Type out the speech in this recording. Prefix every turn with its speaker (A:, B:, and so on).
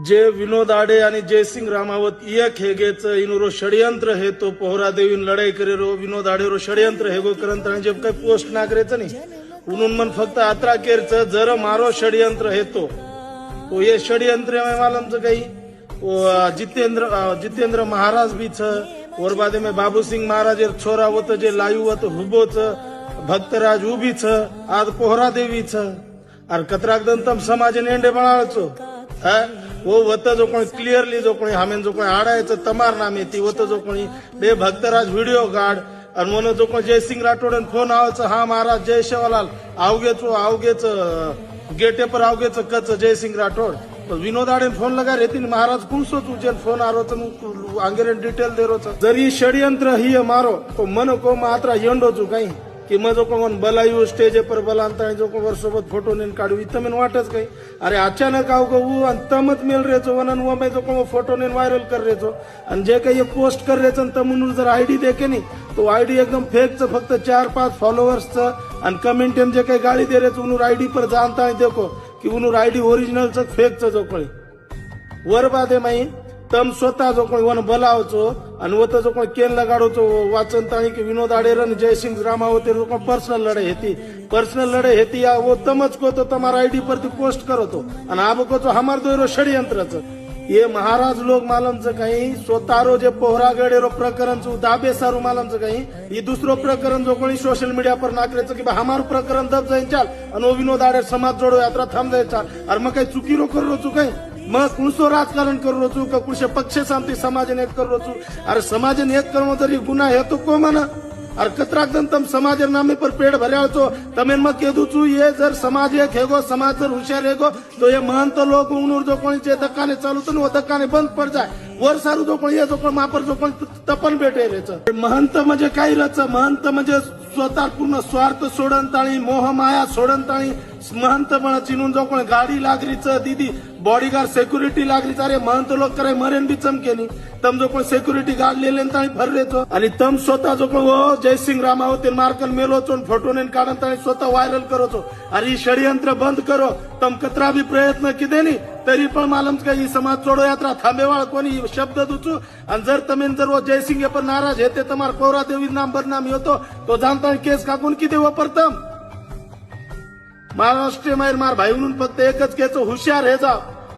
A: जे विनोद आडे आणि जयसिंग रामावत एक हेगेचं इनुरो षडयंत्र हे तो पोहरा देवीन लढाई करे रो विनोद आडे रो षडयंत्र हेगो करंत जे काही पोस्ट नागरेचं नाही उन्हून मन फक्त आत्रा केरचं जर मारो षडयंत्र हे तो ये षडयंत्र मालमचं काही जितेंद्र महाराज भी छ और बादे में बाबू सिंह महाराज छोरा होत जे लायू होत हुबोच भक्तराज उभी छ आज पोहरा देवी छ और कतराकदन तम समाज नेंडे बनाळचो वो वत जो कोणी क्लिअरली जो कोणी हामेन जो कोणी आडायचं तमार नामे ती वत जो कोणी बे भक्तराज व्हिडिओ काढ आणि म्हणून जो कोणी जयसिंग राठोडन फोन आवाच हा महाराज जय शेवालाल आवगेच गेटे पर आवगेच कच जयसिंग राठोड विनोद आडे फोन लगा रेती महाराज कुणसो तुझे फोन आरो आंगेरे डिटेल दे रो जरी षडयंत्र ही मारो तो मन को मात्र यंडो चु काही कि मजो कोण बलायू स्टेज पर बलांता जो को वर्षोबत फोटो नेन काढू इथं मेन वाटच काही अरे अचानक आव गऊ आणि तमत मेल रेचो वनन वो में जो को फोटो नेन वायरल कर रेचो आणि जे काही पोस्ट कर रेचन तमनुर जर आयडी देके नाही तो आयडी एकदम फेक च फक्त 4-5 फॉलोअर्स च आणि कमेंट जे काही गाडी दे रेचो उनुर आयडी पर जानता देखो कि उनुर आयडी ओरिजिनल च फेक च जो कोणी वर बादे माई तम स्वतः जो कोणी वन बोलावचो आणि वो जो कोणी केन लगाडोचो वाचन ताणी की विनोद आडेर आणि जयसिंग रामावते जो पर्सनल लड़े हेती या वो तमच को तो तुम्हारा आईडी पर ती पोस्ट करतो आणि आब को तो हमार दोरो षडयंत्रच ये महाराज लोग मालमचं काही स्वतःरो जे पोहरागडेरो प्रकरण दाबे सारू मालमचं काही ही दुसरो प्रकरण जो कोणी सोशल मीडिया पर नाकरेचं की हमार प्रकरण दब जाईन चाल आणि विनोद आडे समाज जोडो यात्रा थांब जाय चाल अरे मग काही चुकीरो करू चु काही मग कुणसो राजकारण करू रोचू का कुणसे पक्ष शांती समाजने एक करू रोचू अरे समाजने एक करणं तरी गुन्हा हे तो को म्हणा अरे कतराकदन तम समाज नामे पर पेड़ भर्याचो तमें मग केदू चू ये जर समाज एक हेगो समाज जर होशियार हेगो तो ये महंत लोग उनूर जो कोणी चे धक्काने चालू तो वो धक्काने बंद पड जाय वर सारू जो कोणी जो कोणी मापर जो कोणी तपन भेटे रेच महंत म्हणजे काय रच महंत म्हणजे स्वतः पूर्ण स्वार्थ सोडन ताणी मोह माया सोडन ताणी महंत म्हणा चिनून जो कोणी गाडी लागरीच दीदी बॉडीगार्ड सिक्युरिटी लागरीच अरे महंत लोक करे मरेन बी चमकेनी तम जो कोणी सिक्युरिटी गार्ड लेले ताणी भर रेचो आणि तम स्वतः जो कोणी जयसिंग रामावते मार्कन मेलोचो फोटो नेन काढन ताणी स्वतः व्हायरल करोचो अरे षडयंत्र बंद करो तम कतरा भी प्रयत्न किदेनी तरी पण मालम काही समाज चोडो यात्रा थांबेवाळ कोणी शब्द दुचू आणि जर तमेन जर वो जयसिंग पर नाराज हेते तमार पौरा देवी नाम बदनामी होतो तो जानता केस काकून किती वापरतम महाराष्ट्र मार भाई म्हणून फक्त एकच केच हुशार हे जा